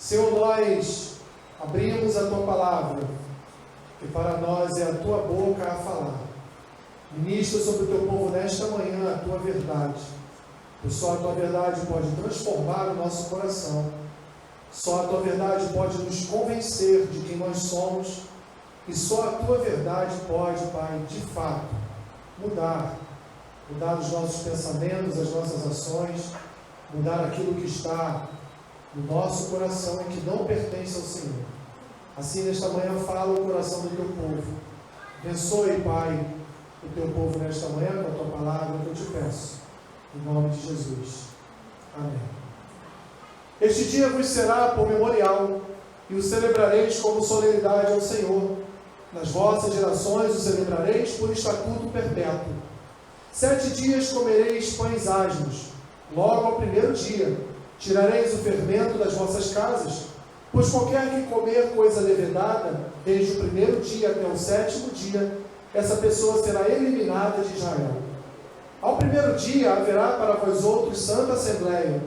Senhor, nós abrimos a Tua palavra, que para nós é a Tua boca a falar. Ministra sobre o Teu povo nesta manhã a Tua verdade, pois só a Tua verdade pode transformar o nosso coração. Só a Tua verdade pode nos convencer de quem nós somos, e só a Tua verdade pode, Pai, de fato, mudar os nossos pensamentos, as nossas ações, mudar aquilo que está no nosso coração e que não pertence ao Senhor. Assim, nesta manhã, fala o coração do Teu povo. Abençoe, Pai, o Teu povo nesta manhã com a Tua palavra, que eu te peço, em nome de Jesus. Amém. Este dia vos será por memorial, e o celebrareis como solenidade ao Senhor. Nas vossas gerações o celebrareis por estatuto perpétuo. 7 dias comereis pães asmos. Logo ao primeiro dia tirareis o fermento das vossas casas, pois qualquer que comer coisa levedada, desde o primeiro dia até o 7º dia, essa pessoa será eliminada de Israel. Ao primeiro dia haverá para vós outros santa assembleia.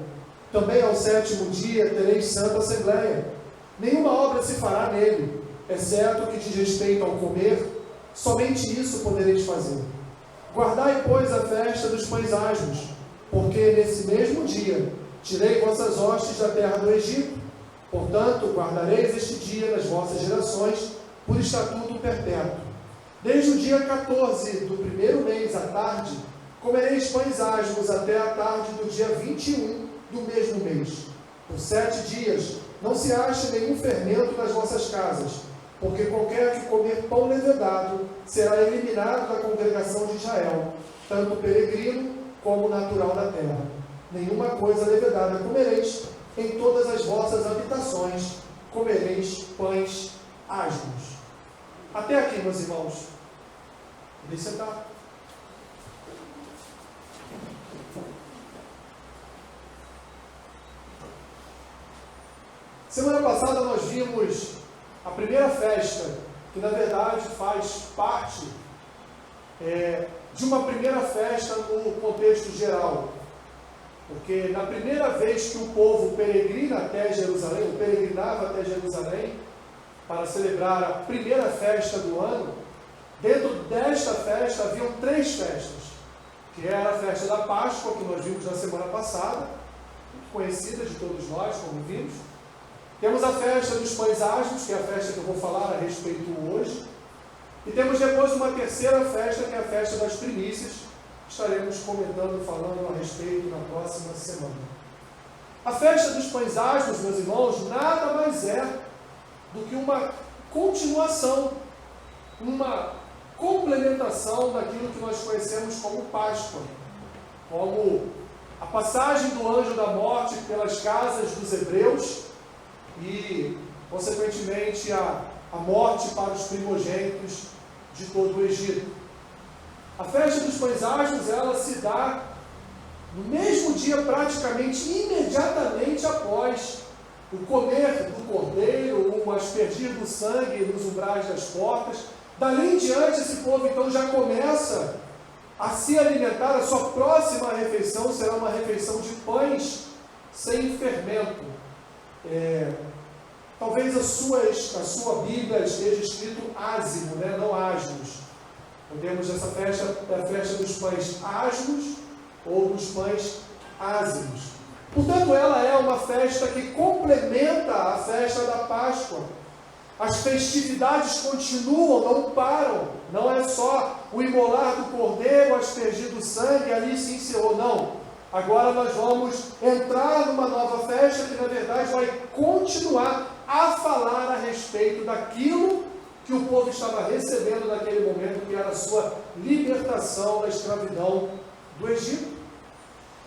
Também ao 7º dia tereis santa assembleia. Nenhuma obra se fará nele, exceto o que diz respeito ao comer, somente isso podereis fazer. Guardai, pois, a festa dos pães asmos, porque nesse mesmo dia tirei vossas hostes da terra do Egito. Portanto, guardareis este dia nas vossas gerações, por estatuto perpétuo. Desde o dia 14 do primeiro mês à tarde, comereis pães asmos até a tarde do dia 21 do mesmo mês. Por 7 dias não se ache nenhum fermento nas vossas casas, porque qualquer que comer pão levedado será eliminado da congregação de Israel, tanto peregrino como natural da terra. Nenhuma coisa levedada comereis, em todas as vossas habitações comereis pães asmos. Até aqui, meus irmãos. Podem sentar. Semana passada nós vimos a primeira festa, que na verdade faz parte de uma primeira festa no contexto geral. Porque na primeira vez que o povo peregrinava até Jerusalém para celebrar a primeira festa do ano, dentro desta festa haviam 3 festas, que era a festa da Páscoa, que nós vimos na semana passada, muito conhecida de todos nós, como vimos. Temos a festa dos pães asmos, que é a festa que eu vou falar a respeito hoje. E temos depois uma terceira festa, que é a festa das primícias. Estaremos comentando, falando a respeito na próxima semana. A festa dos pães asmos, meus irmãos, nada mais é do que uma continuação, uma complementação daquilo que nós conhecemos como Páscoa, como a passagem do anjo da morte pelas casas dos hebreus e, consequentemente, a morte para os primogênitos de todo o Egito. A festa dos pães asmos, ela se dá no mesmo dia, praticamente imediatamente após o comer do cordeiro, o aspergir do sangue nos umbrais das portas. Dali em diante, esse povo então já começa a se alimentar. A sua próxima refeição será uma refeição de pães sem fermento. Talvez a sua Bíblia esteja escrito ázimo, né? Não asmos. Temos essa festa, a festa dos pães asmos ou dos pães ázimos. Portanto, ela é uma festa que complementa a festa da Páscoa. As festividades continuam, não param. Não é só o imolar do cordeiro, o aspergir do sangue, ali se encerrou. Não. Agora nós vamos entrar numa nova festa que, na verdade, vai continuar a falar a respeito daquilo que o povo estava recebendo naquele momento, que era a sua libertação da escravidão do Egito.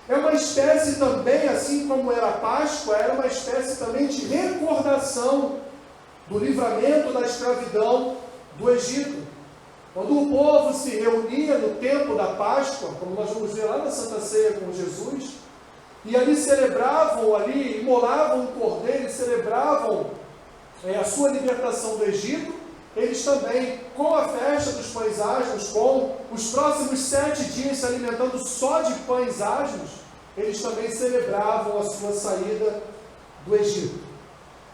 É uma espécie também, assim como era a Páscoa, era uma espécie também de recordação do livramento da escravidão do Egito. Quando o povo se reunia no tempo da Páscoa, como nós vamos ver lá na Santa Ceia com Jesus, e ali celebravam, ali imolavam o cordeiro e celebravam a sua libertação do Egito, eles também, com a festa dos pães asmos, com os próximos 7 dias se alimentando só de pães asmos, eles também celebravam a sua saída do Egito.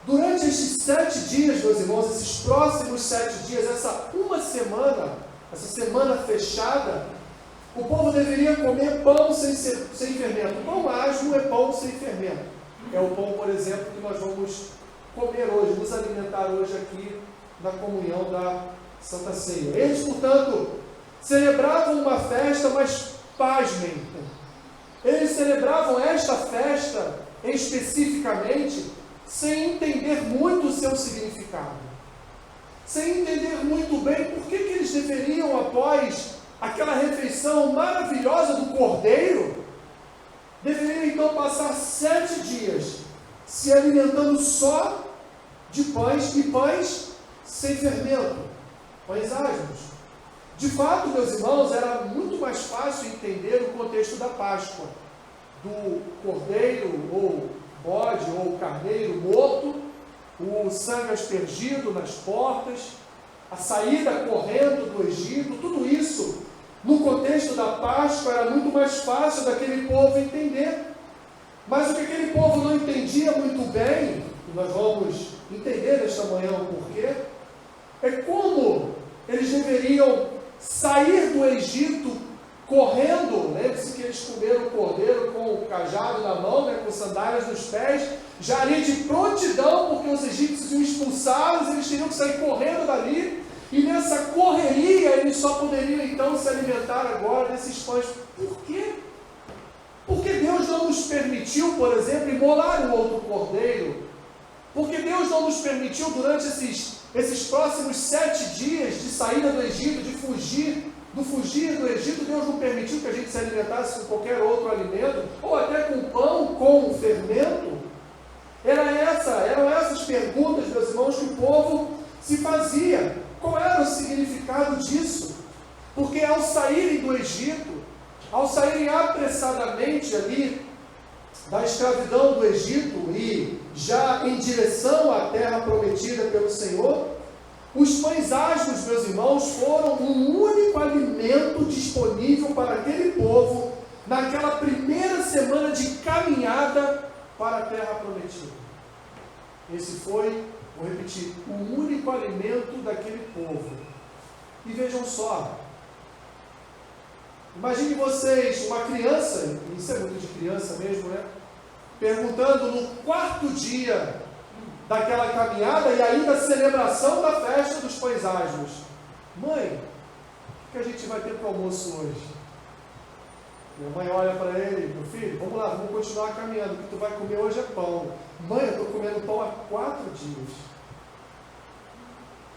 Durante estes 7 dias, meus irmãos, esses próximos 7 dias, essa semana fechada, o povo deveria comer pão sem fermento. Pão asmo é pão sem fermento. É o pão, por exemplo, que nós vamos comer hoje, nos alimentar hoje aqui na comunhão da Santa Ceia. Eles, portanto, celebravam uma festa, mas pasmem. Eles celebravam esta festa, especificamente, sem entender muito o seu significado. Sem entender muito bem por que eles deveriam, após aquela refeição maravilhosa do Cordeiro, deveriam então passar 7 dias se alimentando só de pães, e pães sem fermento, pães asmos. De fato, meus irmãos, era muito mais fácil entender o contexto da Páscoa, do cordeiro, ou bode, ou carneiro morto, o sangue aspergido nas portas, a saída correndo do Egito, tudo isso, no contexto da Páscoa, era muito mais fácil daquele povo entender. Mas o que aquele povo não entendia muito bem, e nós vamos entender nesta manhã o porquê, é como eles deveriam sair do Egito correndo. Lembre-se que eles comeram o cordeiro com o cajado na mão, com sandálias nos pés, já ali de prontidão, porque os egípcios iam expulsá-los, eles teriam que sair correndo dali, e nessa correria eles só poderiam então se alimentar agora desses pães. Por quê? Porque Deus não nos permitiu, por exemplo, imolar um outro cordeiro. Porque Deus não nos permitiu, durante esses próximos 7 dias de saída do Egito, de fugir do Egito, Deus não permitiu que a gente se alimentasse com qualquer outro alimento, ou até com pão, com fermento. Eram essas perguntas, meus irmãos, que o povo se fazia. Qual era o significado disso? Porque ao saírem do Egito, ao saírem apressadamente ali da escravidão do Egito e já em direção à terra prometida pelo Senhor, os pães asmos, meus irmãos, foram um único alimento disponível para aquele povo naquela primeira semana de caminhada para a terra prometida. Esse foi, vou repetir, o único alimento daquele povo. E vejam só, imagine vocês, uma criança, isso é muito de criança mesmo, né? Perguntando no 4º dia daquela caminhada e ainda a celebração da festa dos pães asmos: mãe, o que a gente vai ter para o almoço hoje? Minha mãe olha para ele: meu filho, vamos lá, vamos continuar caminhando, o que tu vai comer hoje é pão. Mãe, eu estou comendo pão há 4 dias.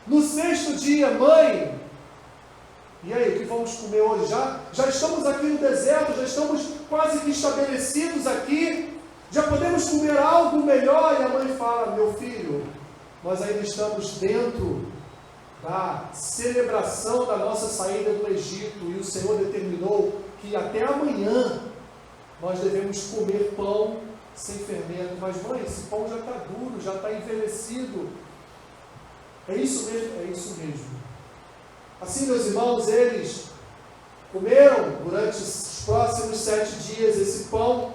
No 6º dia: mãe, e aí, o que vamos comer hoje? Já estamos aqui no deserto, já estamos quase que estabelecidos aqui, já podemos comer algo melhor. E a mãe fala: meu filho, nós ainda estamos dentro da celebração da nossa saída do Egito, e o Senhor determinou que até amanhã nós devemos comer pão sem fermento. Mas mãe, esse pão já está duro, já está envelhecido. É isso mesmo? É isso mesmo. Assim, meus irmãos, eles comeram durante os próximos 7 dias esse pão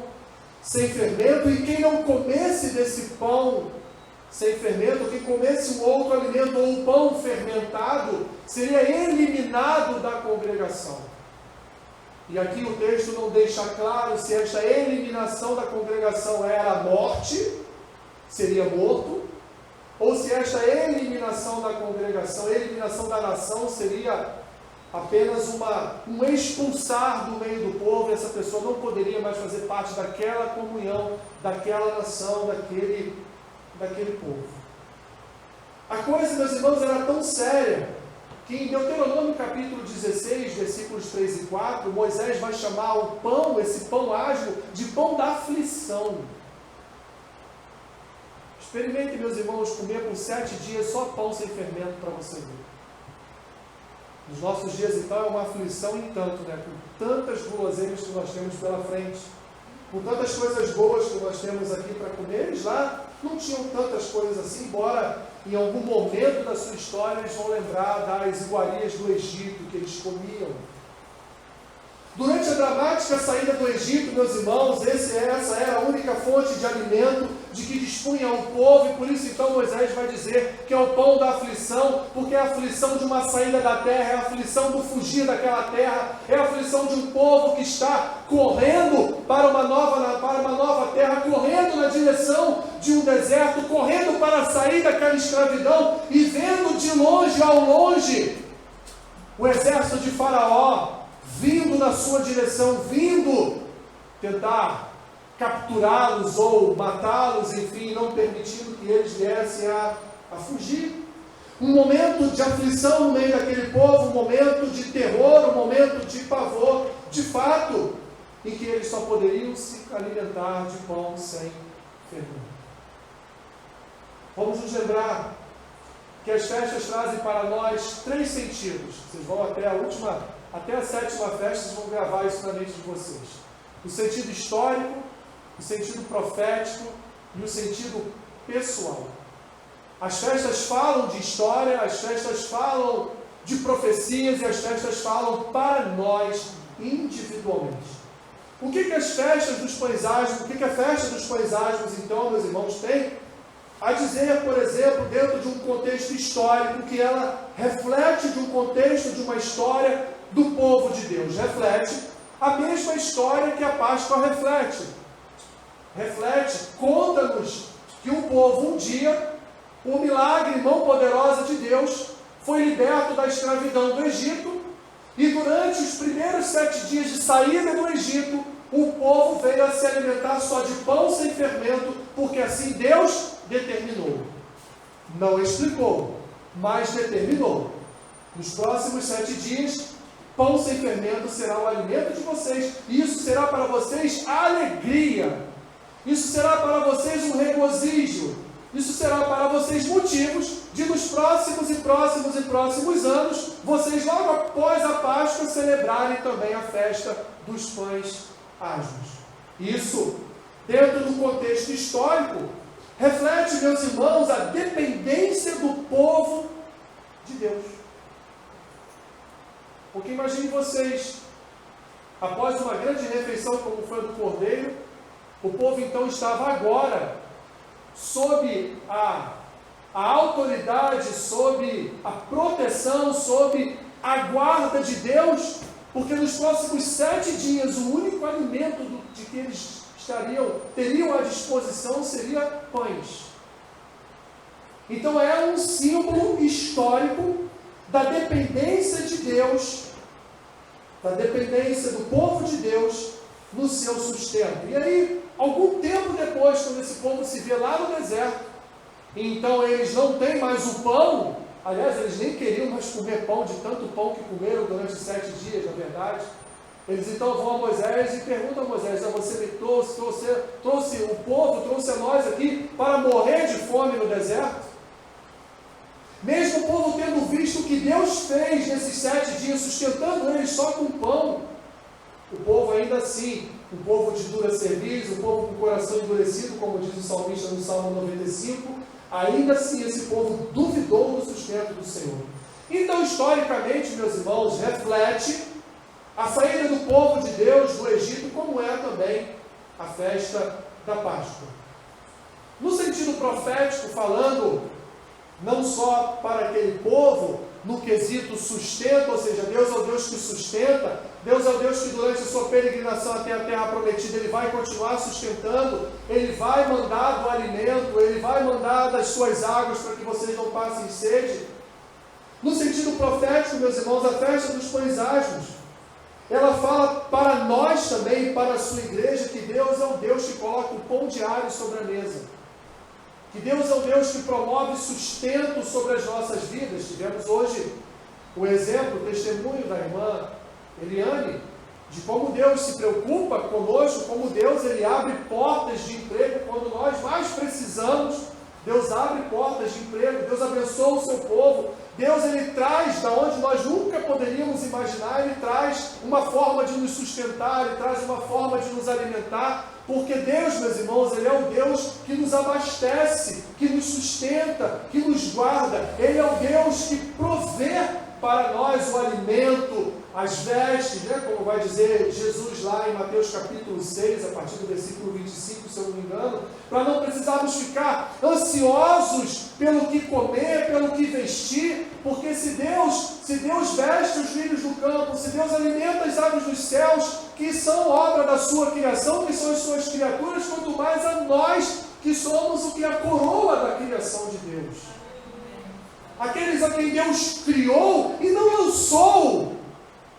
sem fermento, e quem não comesse desse pão sem fermento, quem comesse um outro alimento ou um pão fermentado, seria eliminado da congregação. E aqui o texto não deixa claro se esta eliminação da congregação era a morte, seria morto, ou se esta eliminação da congregação, eliminação da nação, seria apenas um expulsar do meio do povo. Essa pessoa não poderia mais fazer parte daquela comunhão, daquela nação, daquele povo. A coisa, meus irmãos, era tão séria que em Deuteronômio capítulo 16, versículos 3 e 4, Moisés vai chamar o pão, esse pão asmo, de pão da aflição. Experimente, meus irmãos, comer por 7 dias só pão sem fermento para você ver. Nos nossos dias, então, é uma aflição em tanto, né? Com tantas guloseimas que nós temos pela frente, com tantas coisas boas que nós temos aqui para comer. Eles lá não tinham tantas coisas assim, embora em algum momento da sua história eles vão lembrar das iguarias do Egito que eles comiam. Durante a dramática saída do Egito, meus irmãos, essa era a única fonte de alimento de que dispunha o povo, e por isso então Moisés vai dizer que é o pão da aflição, porque é a aflição de uma saída da terra, é a aflição do fugir daquela terra, é a aflição de um povo que está correndo para uma nova terra, correndo na direção de um deserto, correndo para sair daquela escravidão e vendo de longe ao longe o exército de Faraó vindo na sua direção, vindo tentar capturá-los ou matá-los, enfim, não permitindo que eles viessem a fugir. Um momento de aflição no meio daquele povo, um momento de terror, um momento de pavor, de fato, em que eles só poderiam se alimentar de pão sem fermento. Vamos nos lembrar que as festas trazem para nós 3 sentidos. Vocês vão até a 7ª festa, vocês vão gravar isso na mente de vocês. O sentido histórico, o sentido profético e o sentido pessoal. As festas falam de história, as festas falam de profecias e as festas falam para nós individualmente. O que as festas dos pães asmos, o que a festa dos pães asmos, então, meus irmãos, tem a dizer, por exemplo, dentro de um contexto histórico, que ela reflete de um contexto, de uma história do povo de Deus. Reflete a mesma história que a Páscoa reflete. Conta-nos que o povo um dia, por milagre e mão poderosa de Deus, foi liberto da escravidão do Egito, e durante os primeiros 7 dias de saída do Egito, o povo veio a se alimentar só de pão sem fermento, porque assim Deus determinou. Não explicou, mas determinou. Nos próximos 7 dias, pão sem fermento será o alimento de vocês, e isso será para vocês alegria, isso será para vocês um regozijo, isso será para vocês motivos de nos próximos anos, vocês logo após a Páscoa celebrarem também a festa dos pães asmos. Isso, dentro do contexto histórico, reflete, meus irmãos, a dependência do povo de Deus. Porque imagine vocês, após uma grande refeição como foi a do Cordeiro, o povo então estava agora sob a autoridade, sob a proteção, sob a guarda de Deus, porque nos próximos 7 dias o único alimento de que eles teriam à disposição seria pães. Então é um símbolo histórico da dependência de Deus, da dependência do povo de Deus no seu sustento. E aí, algum tempo depois, quando esse povo se vê lá no deserto, então eles não têm mais o pão, aliás, eles nem queriam mais comer pão, de tanto pão que comeram durante 7 dias, na verdade. Eles então vão a Moisés e perguntam a Moisés: você me trouxe o povo, trouxe a nós aqui para morrer de fome no deserto? Mesmo o povo tendo visto o que Deus fez nesses 7 dias, sustentando eles só com pão, o povo ainda assim, um povo de dura cerviz, um povo com o coração endurecido, como diz o salmista no Salmo 95, ainda assim esse povo duvidou do sustento do Senhor. Então, historicamente, meus irmãos, reflete a saída do povo de Deus do Egito, como é também a festa da Páscoa. No sentido profético, falando não só para aquele povo, no quesito sustento, ou seja, Deus é o Deus que sustenta, Deus é o Deus que durante a sua peregrinação até a terra prometida, Ele vai continuar sustentando, Ele vai mandar do alimento, Ele vai mandar das suas águas para que vocês não passem sede. No sentido profético, meus irmãos, a festa dos pães asmos, ela fala para nós também, para a sua igreja, que Deus é o Deus que coloca o pão diário sobre a mesa. Que Deus é o Deus que promove sustento sobre as nossas vidas. Tivemos hoje o exemplo, o testemunho da irmã Eliane, de como Deus se preocupa conosco, como Deus Ele abre portas de emprego quando nós mais precisamos. Deus abre portas de emprego, Deus abençoa o seu povo, Deus Ele traz da onde nós nunca poderíamos imaginar, Ele traz uma forma de nos sustentar, Ele traz uma forma de nos alimentar, porque Deus, meus irmãos, Ele é o Deus que nos abastece, que nos sustenta, que nos guarda, Ele é o Deus que provê para nós o alimento, as vestes, né? Como vai dizer Jesus lá em Mateus capítulo 6, a partir do versículo 25, se eu não me engano, para não precisarmos ficar ansiosos pelo que comer, pelo que vestir, porque se Deus veste os lírios do campo, se Deus alimenta as aves dos céus, que são obra da sua criação, que são as suas criaturas, quanto mais a nós, que somos o que é a coroa da criação de Deus. Aqueles a quem Deus criou e não lançou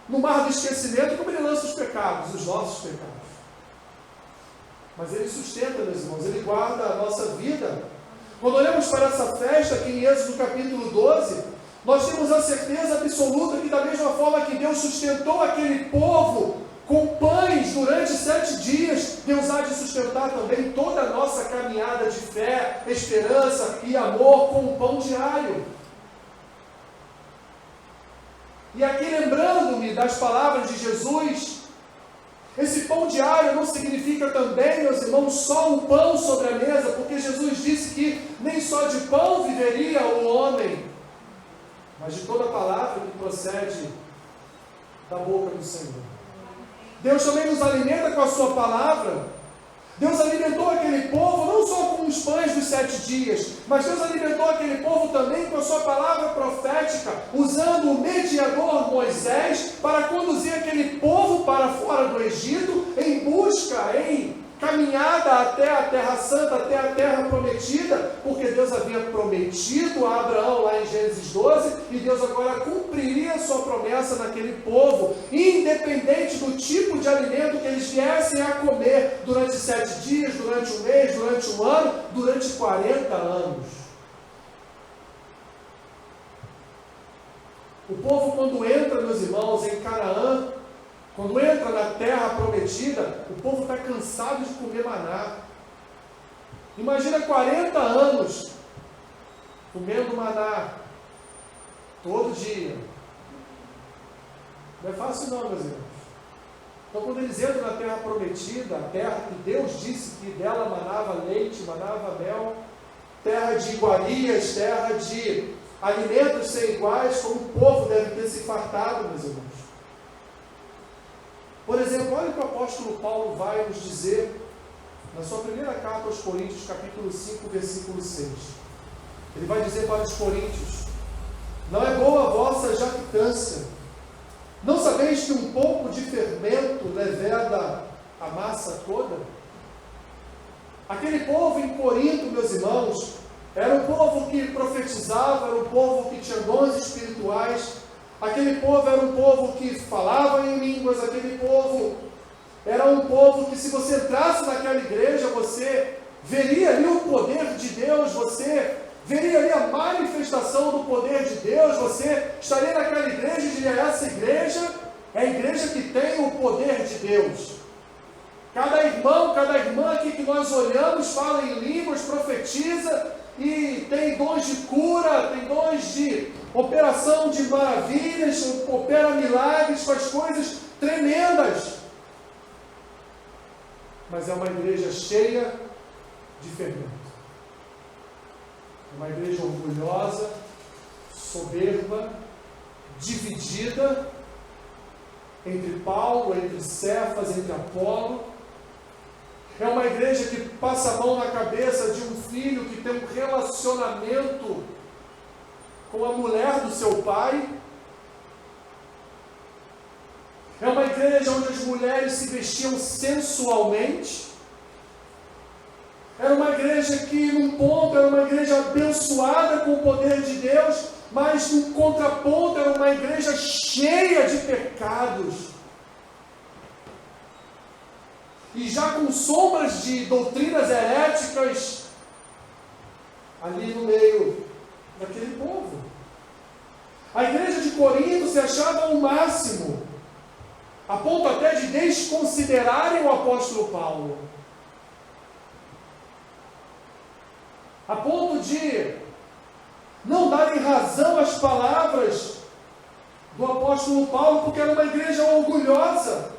no mar do esquecimento, como Ele lança os pecados, os nossos pecados. Mas Ele sustenta, meus irmãos, Ele guarda a nossa vida. Quando olhamos para essa festa, aqui em Êxodo capítulo 12, nós temos a certeza absoluta que da mesma forma que Deus sustentou aquele povo com pães durante 7 dias, Deus há de sustentar também toda a nossa caminhada de fé, esperança e amor com o pão diário. E aqui, lembrando-me das palavras de Jesus, esse pão diário não significa também, meus irmãos, só o pão sobre a mesa, porque Jesus disse que nem só de pão viveria o homem, mas de toda palavra que procede da boca do Senhor. Deus também nos alimenta com a sua palavra. Deus alimentou aquele povo não só com os pães dos 7 dias, mas Deus alimentou aquele povo também com a sua palavra profética, usando o mediador Moisés para conduzir aquele povo para fora do Egito, em busca, em caminhada até a Terra Santa, até a Terra Prometida, porque Deus havia prometido a Abraão lá em Gênesis 12, e Deus agora cumpriria a sua promessa naquele povo, independente do tipo de alimento que eles viessem a comer durante 7 dias, durante um mês, durante um ano, durante 40 anos. O povo, quando entra, meus irmãos, em Canaã, quando entra na terra prometida, o povo está cansado de comer maná. Imagina 40 anos comendo maná todo dia. Não é fácil não, meus irmãos. Então, quando eles entram na terra prometida, a terra que Deus disse que dela manava leite, manava mel, terra de iguarias, terra de alimentos sem iguais, como o povo deve ter se fartado, meus irmãos. Por exemplo, olha o que o apóstolo Paulo vai nos dizer na sua primeira carta aos Coríntios, capítulo 5, versículo 6. Ele vai dizer para os coríntios: não é boa a vossa jactância. Não sabeis que um pouco de fermento leveda a massa toda? Aquele povo em Corinto, meus irmãos, era um povo que profetizava, era um povo que tinha dons espirituais. Aquele povo era um povo que falava em línguas, aquele povo era um povo que, se você entrasse naquela igreja, você veria ali o poder de Deus, você veria ali a manifestação do poder de Deus, você estaria naquela igreja e diria: essa igreja é a igreja que tem o poder de Deus. Cada irmão, cada irmã aqui que nós olhamos fala em línguas, profetiza e tem dons de cura, tem dons de operação de maravilhas, opera milagres, faz coisas tremendas. Mas é uma igreja cheia de fermento. Uma igreja orgulhosa, soberba, dividida entre Paulo, entre Cefas, entre Apolo. É uma igreja que passa a mão na cabeça de um filho que tem um relacionamento com a mulher do seu pai. É uma igreja onde as mulheres se vestiam sensualmente. Era uma igreja que, num ponto, era uma igreja abençoada com o poder de Deus, mas, num contraponto, era uma igreja cheia de pecados. E já com sombras de doutrinas heréticas ali no meio daquele povo. A igreja de Corinto se achava o máximo, a ponto até de desconsiderarem o apóstolo Paulo, a ponto de não darem razão às palavras do apóstolo Paulo, porque era uma igreja orgulhosa.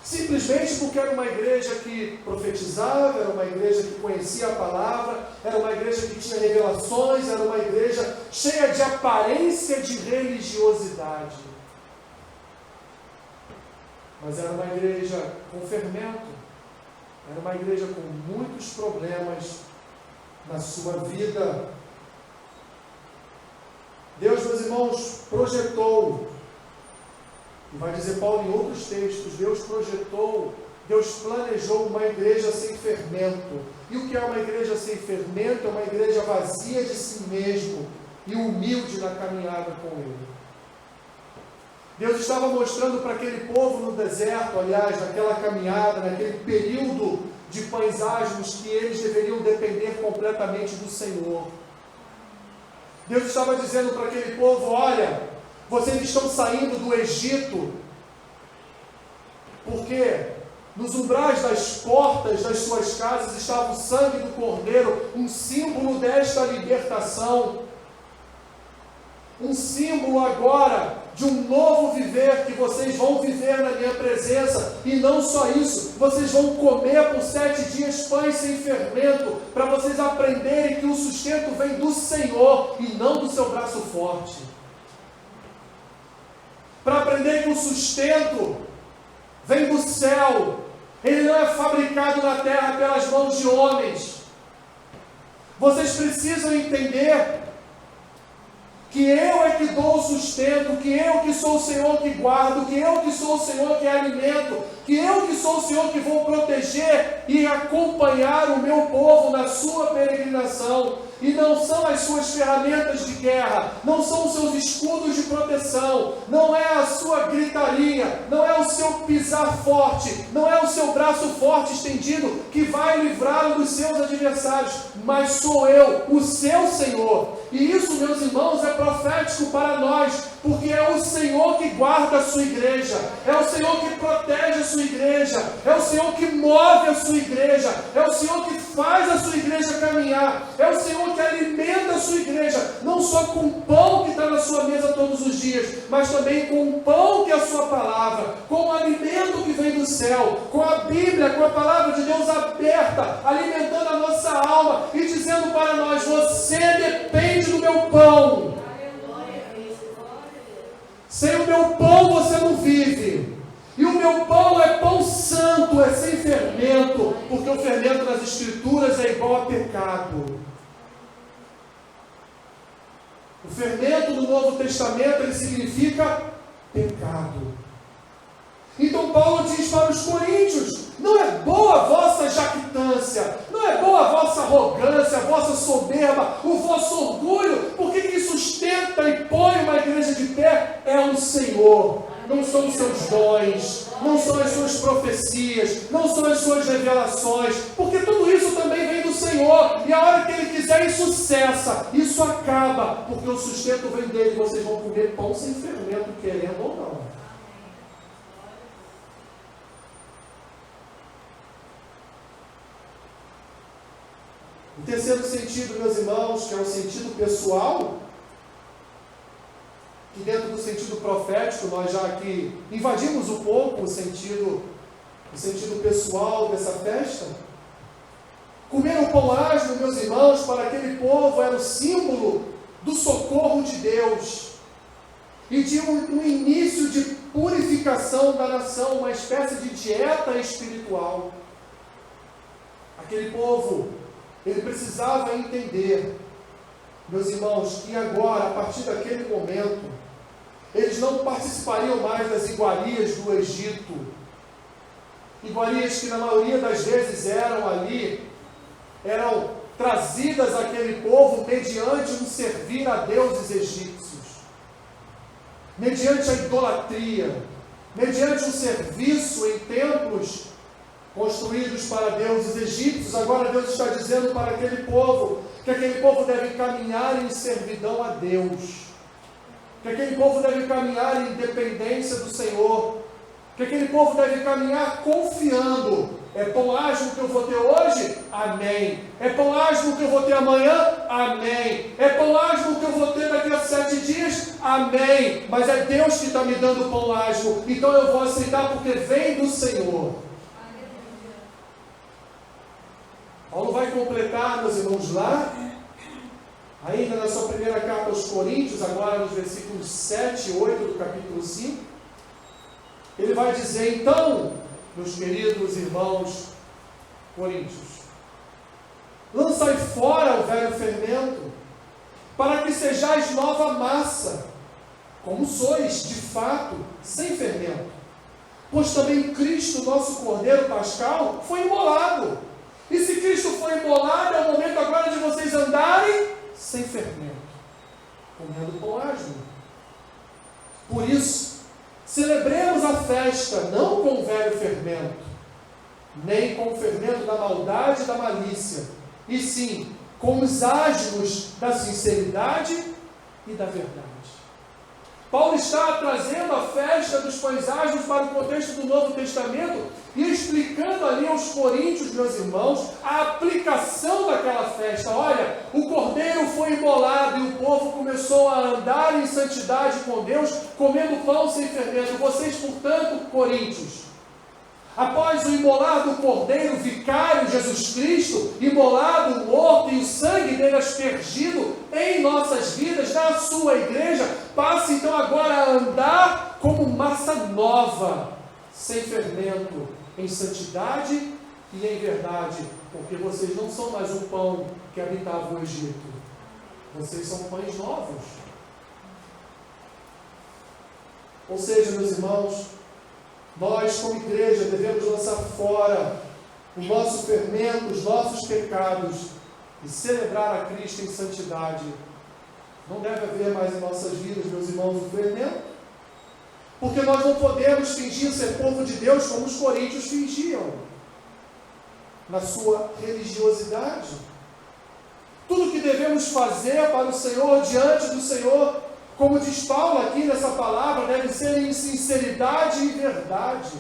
simplesmente porque era uma igreja que profetizava, era uma igreja que conhecia a palavra, era uma igreja que tinha revelações, era uma igreja cheia de aparência de religiosidade. Mas era uma igreja com fermento, era uma igreja com muitos problemas na sua vida. Deus, meus irmãos, projetou, e vai dizer Paulo em outros textos, Deus projetou, Deus planejou uma igreja sem fermento. E o que é uma igreja sem fermento? É uma igreja vazia de si mesmo e humilde na caminhada com Ele. Deus estava mostrando para aquele povo no deserto, aliás, naquela caminhada, naquele período de pães asmos, que eles deveriam depender completamente do Senhor. Deus estava dizendo para aquele povo: olha, vocês estão saindo do Egito, porque nos umbrais das portas das suas casas estava o sangue do Cordeiro, um símbolo desta libertação, um símbolo agora de um novo viver, que vocês vão viver na minha presença. E não só isso, vocês vão comer por 7 dias pães sem fermento, para vocês aprenderem que o sustento vem do Senhor e não do seu braço forte. Para aprender que o sustento vem do céu, ele não é fabricado na terra pelas mãos de homens. Vocês precisam entender que eu é que dou o sustento, que eu que sou o Senhor que guardo, que eu que sou o Senhor que alimento, que eu que sou o Senhor que vou proteger e acompanhar o meu povo na sua peregrinação. E não são as suas ferramentas de guerra, não são os seus escudos de proteção, não é a sua gritaria, não é o seu pisar forte, não é o seu braço forte estendido que vai livrá-lo dos seus adversários, mas sou eu, o seu Senhor. E isso, meus irmãos, é profético para nós, porque é o Senhor que guarda a sua igreja, é o Senhor que protege a sua igreja, é o Senhor que move a sua igreja, é o Senhor que faz a sua igreja caminhar, é o Senhor que alimenta a sua igreja, não só com o pão que está na sua mesa todos os dias, mas também com o pão que é a sua palavra, com o alimento que vem do céu, com a Bíblia, com a palavra de Deus aberta, alimentando a nossa alma e dizendo para nós: você depende do meu pão. Sem o meu pão você não vive. E o meu pão é pão santo, é sem fermento, porque o fermento nas Escrituras é igual a pecado. O fermento do Novo Testamento, ele significa pecado. Então Paulo diz para os coríntios: não é boa a vossa jactância, não é boa a vossa arrogância, a vossa soberba, o vosso orgulho, porque quem sustenta e põe uma igreja de pé é o Senhor. Não são os seus dons, não são as suas profecias, não são as suas revelações, porque tudo isso também vem do Senhor, e a hora que Ele quiser isso cessa, isso acaba, porque o sustento vem dele. Vocês vão comer pão sem fermento, querendo ou não. O terceiro sentido, meus irmãos, que é o sentido pessoal, que dentro do sentido profético, nós já aqui invadimos um pouco o sentido pessoal dessa festa. Comer o pão asmo, meus irmãos, para aquele povo era o símbolo do socorro de Deus e de um início de purificação da nação, uma espécie de dieta espiritual. Aquele povo, ele precisava entender, meus irmãos, que agora, a partir daquele momento, eles não participariam mais das iguarias do Egito. Iguarias que na maioria das vezes eram trazidas àquele povo mediante um servir a deuses egípcios, mediante a idolatria, mediante um serviço em templos construídos para deuses egípcios. Agora Deus está dizendo para aquele povo que aquele povo deve caminhar em servidão a Deus, que aquele povo deve caminhar em dependência do Senhor, que aquele povo deve caminhar confiando É pão asmo que eu vou ter hoje? Amém. É pão asmo que eu vou ter amanhã? Amém. É pão asmo que eu vou ter daqui a 7 dias? Amém. Mas é Deus que está me dando pão asmo. Então eu vou aceitar porque vem do Senhor. Paulo vai completar, meus irmãos, lá, ainda na sua primeira carta aos Coríntios, agora nos versículos 7 e 8 do capítulo 5. Ele vai dizer, então, meus queridos irmãos coríntios, lançai fora o velho fermento, para que sejais nova massa, como sois, de fato, sem fermento. Pois também Cristo, nosso Cordeiro Pascal, foi imolado. E se Cristo foi imolado, é o momento agora de vocês andarem sem fermento, comendo pão asmo. Por isso, celebremos a festa, não com o velho fermento, nem com o fermento da maldade e da malícia, e sim com os asmos da sinceridade e da verdade. Paulo está trazendo a festa dos pães asmos para o contexto do Novo Testamento e explicando ali aos coríntios, meus irmãos, a aplicação daquela festa. Olha, o cordeiro foi imolado e o povo começou a andar em santidade com Deus, comendo pão sem fermento. Vocês, portanto, coríntios, após o imolar do cordeiro vicário Jesus Cristo, imolado, morto e o sangue dele aspergido em nossas vidas, na sua igreja, passe então agora a andar como massa nova, sem fermento, em santidade e em verdade, porque vocês não são mais o pão que habitava o Egito, vocês são pães novos. Ou seja, meus irmãos, nós, como igreja, devemos lançar fora o nosso fermento, os nossos pecados e celebrar a Cristo em santidade. Não deve haver mais em nossas vidas, meus irmãos, o fermento, porque nós não podemos fingir ser povo de Deus como os coríntios fingiam, na sua religiosidade. Tudo que devemos fazer para o Senhor, diante do Senhor, como diz Paulo aqui nessa palavra, deve ser em sinceridade e verdade.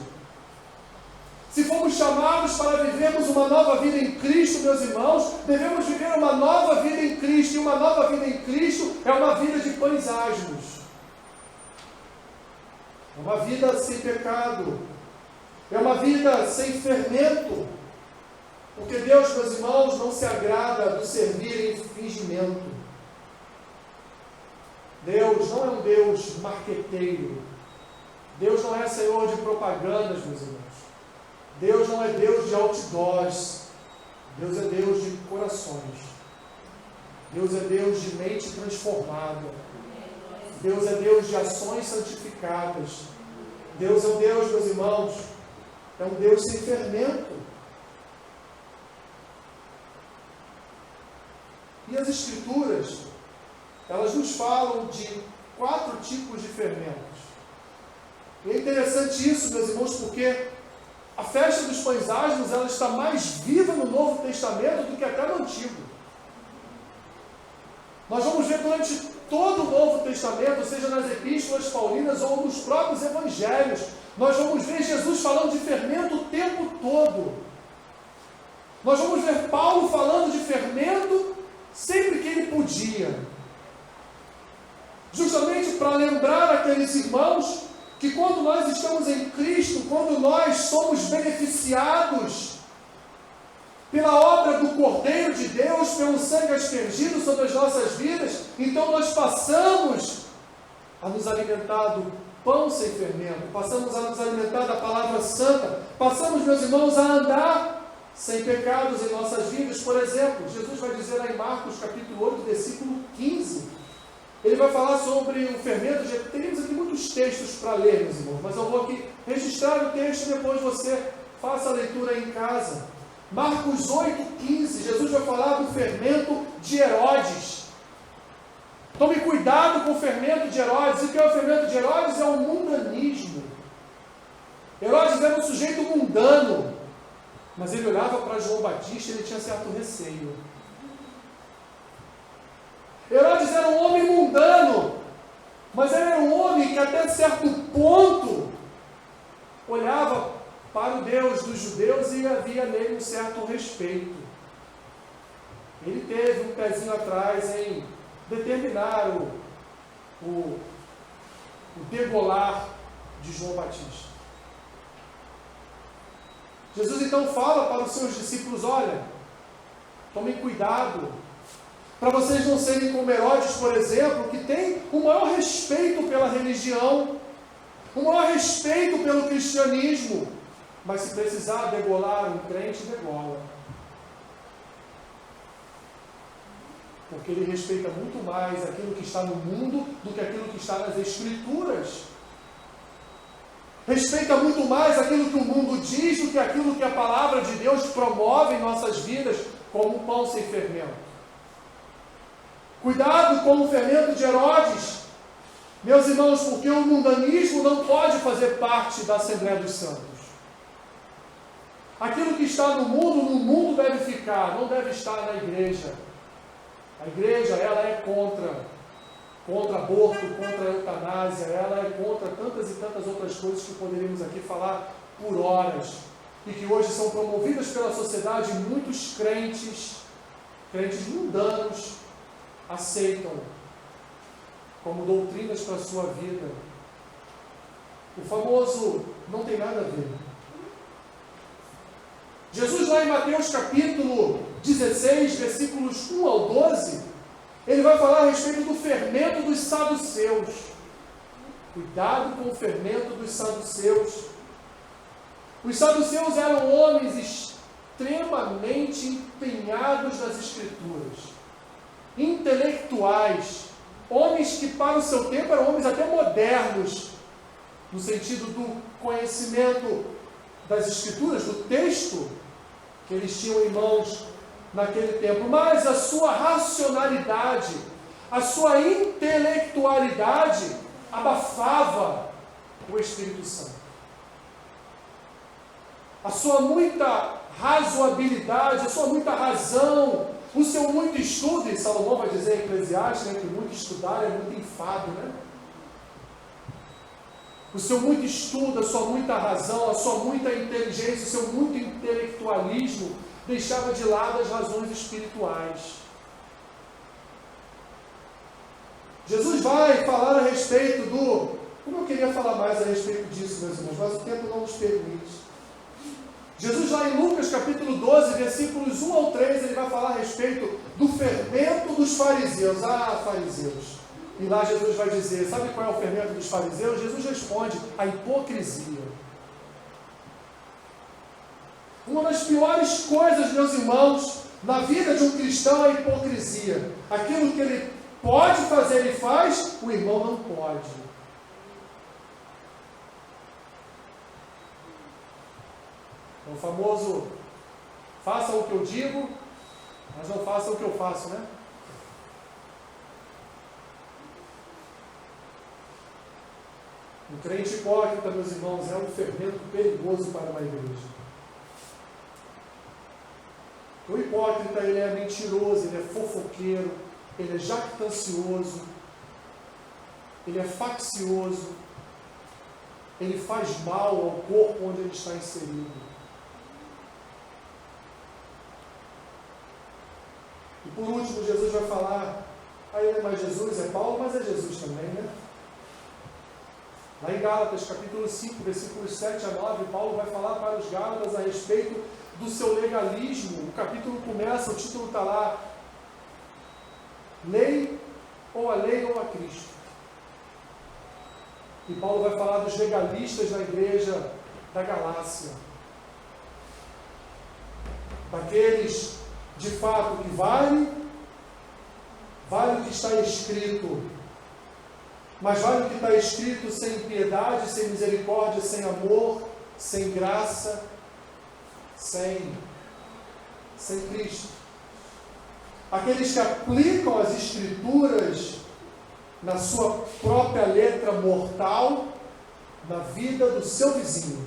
Se fomos chamados para vivermos uma nova vida em Cristo, meus irmãos, devemos viver uma nova vida em Cristo, e uma nova vida em Cristo é uma vida de pães asmos. É uma vida sem pecado, é uma vida sem fermento, porque Deus, meus irmãos, não se agrada do servir em fingimento. Deus não é um Deus marqueteiro. Deus não é Senhor de propagandas, meus irmãos. Deus não é Deus de outdoors. Deus é Deus de corações. Deus é Deus de mente transformada. Deus é Deus de ações santificadas. Deus é um Deus, meus irmãos, é um Deus sem fermento. E as Escrituras, elas nos falam de 4 tipos de fermentos. E é interessante isso, meus irmãos, porque a festa dos pães asmos, ela está mais viva no Novo Testamento do que até no Antigo. Nós vamos ver durante todo o Novo Testamento, seja nas epístolas paulinas ou nos próprios evangelhos, nós vamos ver Jesus falando de fermento o tempo todo. Nós vamos ver Paulo falando de fermento sempre que ele podia. Justamente para lembrar aqueles irmãos que quando nós estamos em Cristo, quando nós somos beneficiados pela obra do Cordeiro de Deus, pelo sangue aspergido sobre as nossas vidas, então nós passamos a nos alimentar do pão sem fermento, passamos a nos alimentar da palavra santa, passamos, meus irmãos, a andar sem pecados em nossas vidas. Por exemplo, Jesus vai dizer lá em Marcos capítulo 8, versículo 15, ele vai falar sobre o fermento. Teríamos aqui muitos textos para ler, meus irmãos, mas eu vou aqui registrar o texto e depois você faça a leitura em casa. Marcos 8,15, Jesus vai falar do fermento de Herodes. Tome cuidado com o fermento de Herodes. E o que é o fermento de Herodes? É o mundanismo. Herodes era um sujeito mundano, mas ele olhava para João Batista e ele tinha certo receio. Herodes era um homem mundano, mas ele era um homem que até certo ponto olhava para o Deus dos judeus e havia nele um certo respeito. Ele teve um pezinho atrás em determinar o degolar de João Batista. Jesus então fala para os seus discípulos: olha, tomem cuidado, para vocês não serem como Herodes, por exemplo, que tem o maior respeito pela religião, o maior respeito pelo cristianismo, mas se precisar degolar um crente, degola. Porque ele respeita muito mais aquilo que está no mundo do que aquilo que está nas Escrituras. Respeita muito mais aquilo que o mundo diz do que aquilo que a palavra de Deus promove em nossas vidas, como o pão sem fermento. Cuidado com o fermento de Herodes, meus irmãos, porque o mundanismo não pode fazer parte da Assembleia dos Santos. Aquilo que está no mundo deve ficar, não deve estar na igreja. A igreja, ela é contra aborto, contra a eutanásia, ela é contra tantas e tantas outras coisas que poderíamos aqui falar por horas, e que hoje são promovidas pela sociedade. Muitos crentes mundanos, aceitam como doutrinas para a sua vida. O famoso não tem nada a ver. Jesus, lá em Mateus capítulo 16, versículos 1 ao 12, ele vai falar a respeito do fermento dos saduceus. Cuidado com o fermento dos saduceus. Os saduceus eram homens extremamente empenhados nas Escrituras, intelectuais, homens que para o seu tempo eram homens até modernos, no sentido do conhecimento das Escrituras, do texto que eles tinham em mãos naquele tempo, mas a sua racionalidade, a sua intelectualidade abafava o Espírito Santo. A sua muita razoabilidade, a sua muita razão, o seu muito estudo, e Salomão vai dizer em Eclesiastes, que muito estudar é muito enfado, O seu muito estudo, a sua muita razão, a sua muita inteligência, o seu muito intelectualismo deixava de lado as razões espirituais. Jesus vai falar a respeito como eu queria falar mais a respeito disso, meus irmãos, mas o tempo não nos permite. Jesus, lá em Lucas capítulo 12, versículos 1 ao 3, ele vai falar a respeito do fermento dos fariseus. Ah, fariseus! E lá Jesus vai dizer, sabe qual é o fermento dos fariseus? Jesus responde: a hipocrisia. Uma das piores coisas, meus irmãos, na vida de um cristão é a hipocrisia. Aquilo que ele pode fazer, ele faz, o irmão não pode. O famoso, faça o que eu digo, mas não faça o que eu faço, O crente hipócrita, meus irmãos, é um fermento perigoso para uma igreja. O hipócrita, ele é mentiroso, ele é fofoqueiro, ele é jactancioso, ele é faccioso, ele faz mal ao corpo onde ele está inserido. E por último, Jesus vai falar, aí não é mais Jesus, é Paulo, mas é Jesus também, Lá em Gálatas, capítulo 5, versículos 7 a 9, Paulo vai falar para os Gálatas a respeito do seu legalismo. O capítulo começa, o título está lá, Lei ou a Cristo. E Paulo vai falar dos legalistas da igreja da Galácia. Daqueles, de fato, que vale o que está escrito, mas vale o que está escrito sem piedade, sem misericórdia, sem amor, sem graça, sem Cristo. Aqueles que aplicam as Escrituras na sua própria letra mortal, na vida do seu vizinho.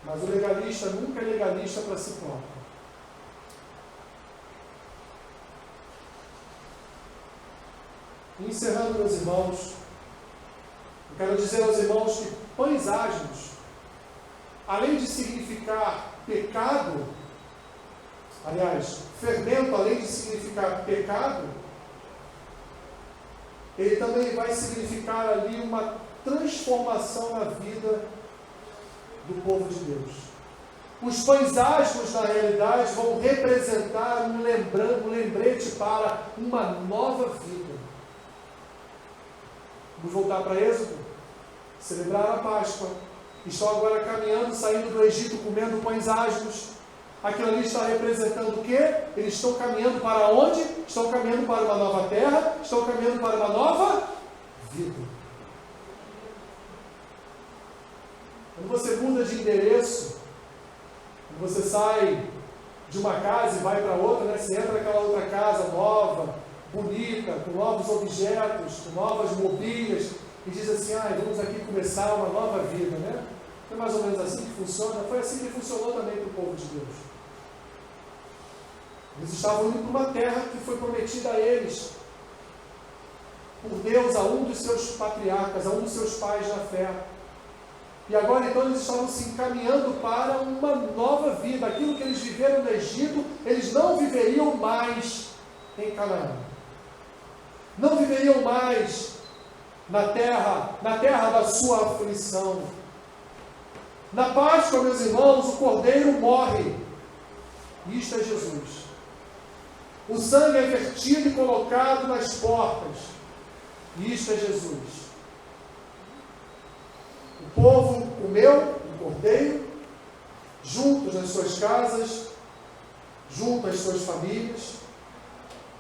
Mas o legalista nunca é legalista para si próprio. E encerrando, meus irmãos, eu quero dizer aos irmãos que pães ágidos além de significar pecado, aliás, fermento, além de significar pecado, ele também vai significar ali uma transformação na vida do povo de Deus. Os pães asmos, na realidade, vão representar um lembrete para uma nova vida. Vamos voltar para Êxodo? Celebrar a Páscoa. Estão agora caminhando, saindo do Egito, comendo pães asmos. Aquilo ali está representando o quê? Eles estão caminhando para onde? Estão caminhando para uma nova terra, estão caminhando para uma nova vida. Quando você muda de endereço, quando você sai de uma casa e vai para outra, né? Você entra naquela outra casa nova, bonita, com novos objetos, com novas mobílias, e diz assim, vamos aqui começar uma nova vida, né? É mais ou menos assim que funciona. Foi assim que funcionou também para o povo de Deus. Eles estavam indo para uma terra que foi prometida a eles, por Deus, a um dos seus patriarcas, a um dos seus pais na fé. E agora então eles estavam se encaminhando para uma nova vida. Aquilo que eles viveram no Egito, eles não viveriam mais em Canaã. Não viveriam mais na terra da sua aflição. Na Páscoa, meus irmãos, o Cordeiro morre. Isto é Jesus. O sangue é vertido e colocado nas portas. Isto é Jesus. O povo comeu o cordeiro, juntos nas suas casas, junto às suas famílias,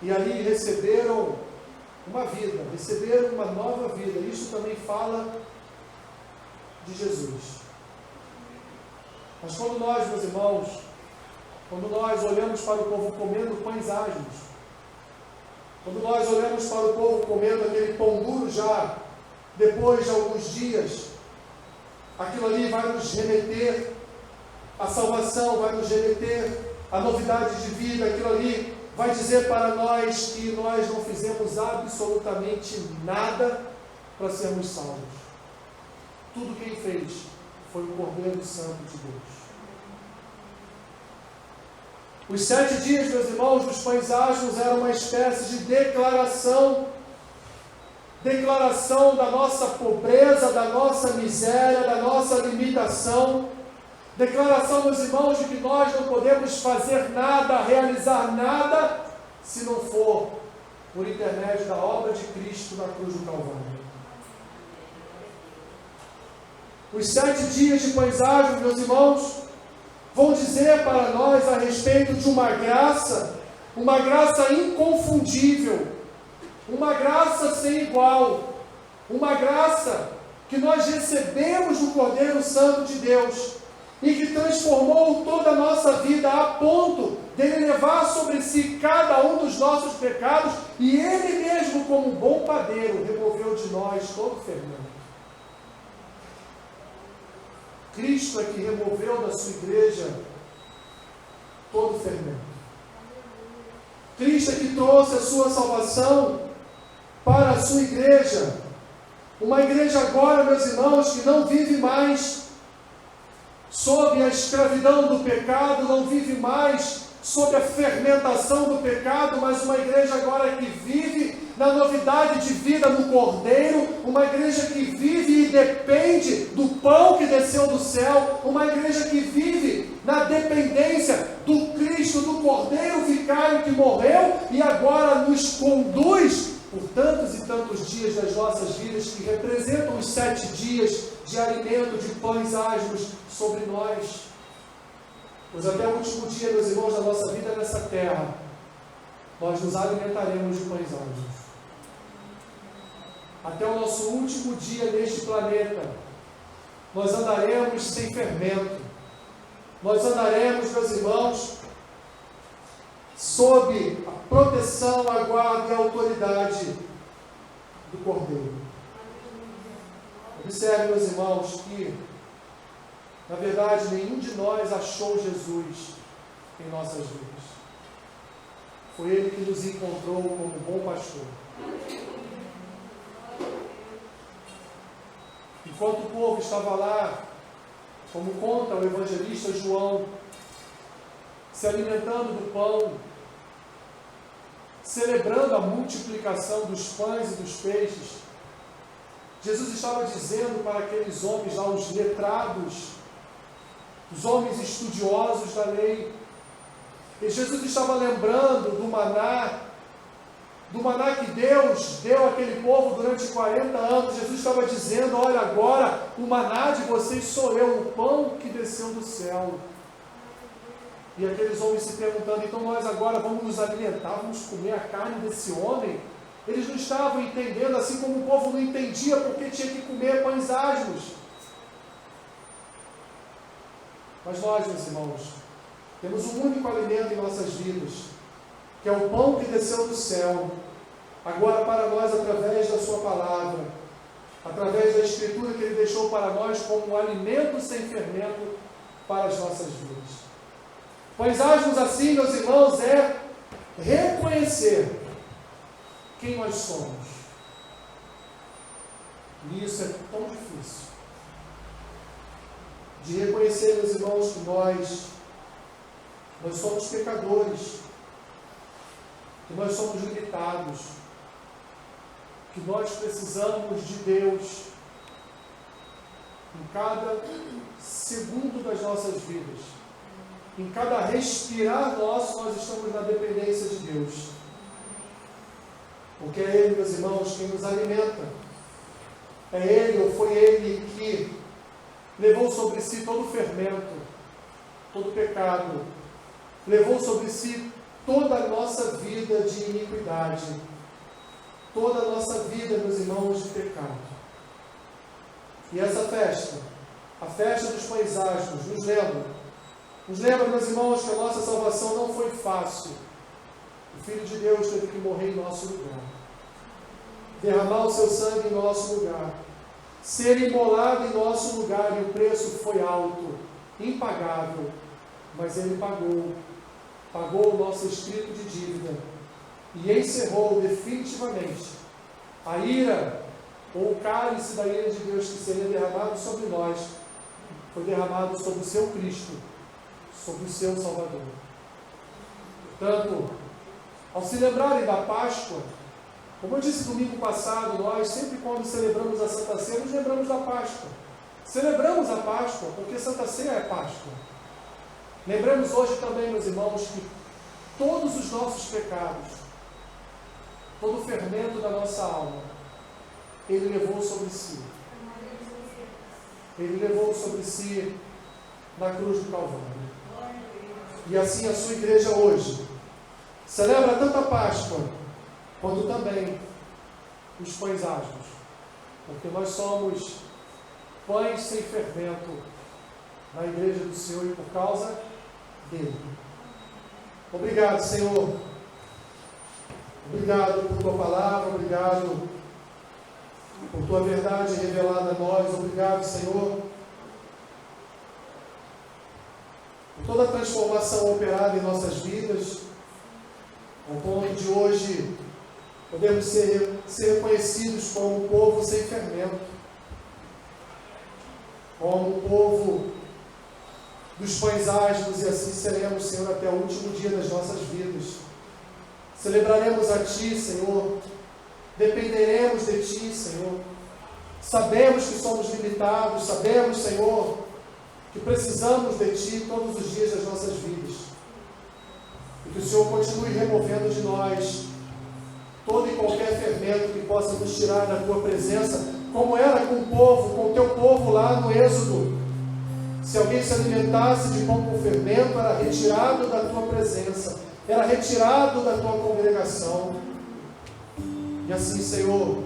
e ali receberam uma vida, receberam uma nova vida. Isso também fala de Jesus. Mas quando nós, meus irmãos, quando nós olhamos para o povo comendo pães asmos, quando nós olhamos para o povo comendo aquele pão duro já, depois de alguns dias, aquilo ali vai nos remeter à salvação, vai nos remeter à novidade de vida. Aquilo ali vai dizer para nós que nós não fizemos absolutamente nada para sermos salvos. Tudo quem fez foi o Cordeiro Santo de Deus. Os 7 dias, meus irmãos, dos pães asmos eram uma espécie de declaração da nossa pobreza, da nossa miséria, da nossa limitação. Declaração, meus irmãos, de que nós não podemos fazer nada, realizar nada, se não for por intermédio da obra de Cristo na cruz do Calvário. Os 7 dias de pães asmos, meus irmãos, vão dizer para nós a respeito de uma graça inconfundível, uma graça sem igual, uma graça que nós recebemos do Cordeiro Santo de Deus e que transformou toda a nossa vida a ponto de Ele levar sobre si cada um dos nossos pecados e Ele mesmo, como bom padeiro, removeu de nós todo o fermento. Cristo é que removeu da sua igreja todo o fermento. Cristo é que trouxe a sua salvação para a sua igreja. Uma igreja agora, meus irmãos, que não vive mais sob a escravidão do pecado, não vive mais sob a fermentação do pecado, mas uma igreja agora que vive na novidade de vida no Cordeiro, uma igreja que vive e depende do pão que desceu do céu, uma igreja que vive na dependência do Cristo, do Cordeiro vicário que morreu e agora nos conduz por tantos e tantos dias das nossas vidas, que representam os 7 dias de alimento de pães asmos sobre nós. Pois até o último dia, meus irmãos, da nossa vida nessa terra, nós nos alimentaremos de pães asmos. Até o nosso último dia neste planeta, nós andaremos sem fermento. Nós andaremos, meus irmãos, sob a proteção, a guarda e a autoridade do Cordeiro. Observe, meus irmãos, que na verdade nenhum de nós achou Jesus em nossas vidas. Foi Ele que nos encontrou como bom pastor. Enquanto o povo estava lá como conta o evangelista João, se alimentando do pão, celebrando a multiplicação dos pães e dos peixes. Jesus estava dizendo para aqueles homens lá, os letrados, os homens estudiosos da lei, e Jesus estava lembrando do maná que Deus deu àquele povo durante 40 anos. Jesus estava dizendo: olha, agora o maná de vocês sou eu, o pão que desceu do céu. E aqueles homens se perguntando: então nós agora vamos nos alimentar, vamos comer a carne desse homem? Eles não estavam entendendo, assim como o povo não entendia porque tinha que comer pães asmos. Mas nós, meus irmãos, temos um único alimento em nossas vidas, que é o pão que desceu do céu, agora para nós através da sua palavra, através da Escritura que Ele deixou para nós como um alimento sem fermento para as nossas vidas. Pães asmos assim, meus irmãos, é reconhecer quem nós somos. E isso é tão difícil. De reconhecer, meus irmãos, que nós somos pecadores, que nós somos limitados, que nós precisamos de Deus em cada segundo das nossas vidas. Em cada respirar nosso, nós estamos na dependência de Deus. Porque é Ele, meus irmãos, quem nos alimenta. É Ele, ou foi Ele que levou sobre si todo o fermento, todo o pecado, levou sobre si toda a nossa vida de iniquidade, toda a nossa vida, meus irmãos, de pecado. E essa festa, a festa dos pães asmos, nos lembra, meus irmãos, que a nossa salvação não foi fácil. O Filho de Deus teve que morrer em nosso lugar, derramar o seu sangue em nosso lugar, ser imolado em nosso lugar, e o preço foi alto, impagável, mas Ele pagou o nosso escrito de dívida e encerrou definitivamente a ira, ou o cálice da ira de Deus que seria derramado sobre nós, foi derramado sobre o seu Cristo, sobre o seu Salvador. Portanto, ao se lembrarem da Páscoa, como eu disse domingo passado, nós sempre quando celebramos a Santa Ceia, nos lembramos da Páscoa. Celebramos a Páscoa porque Santa Ceia é Páscoa. Lembramos hoje também, meus irmãos, que todos os nossos pecados, todo o fermento da nossa alma, Ele levou sobre si. Ele levou sobre si na cruz do Calvário. E assim a sua igreja hoje celebra tanto a Páscoa, quanto também os pães asmos. Porque nós somos pães sem fermento na igreja do Senhor e por causa dele. Obrigado, Senhor. Obrigado por tua palavra, obrigado por tua verdade revelada a nós. Obrigado, Senhor, por toda a transformação operada em nossas vidas, ao ponto de hoje podemos ser reconhecidos como um povo sem fermento, como um povo dos pães asmos, e assim seremos, Senhor, até o último dia das nossas vidas. Celebraremos a Ti, Senhor, dependeremos de Ti, Senhor. Sabemos que somos limitados, sabemos, Senhor, que precisamos de Ti todos os dias das nossas vidas. E que o Senhor continue removendo de nós todo e qualquer fermento que possa nos tirar da Tua presença, como era com o povo, com o Teu povo lá no Êxodo. Se alguém se alimentasse de pão com fermento, era retirado da Tua presença, era retirado da Tua congregação. E assim, Senhor,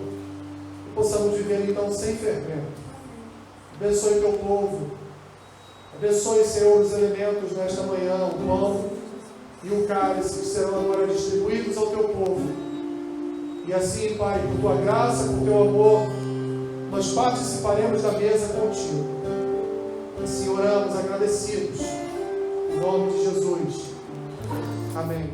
que possamos viver então sem fermento. Abençoe Teu povo. Abençoe, Senhor, os elementos nesta manhã, o pão e o cálice que serão agora distribuídos ao Teu povo. E assim, Pai, por Tua graça, por Teu amor, nós participaremos da mesa contigo. Assim oramos agradecidos, em nome de Jesus. Amém.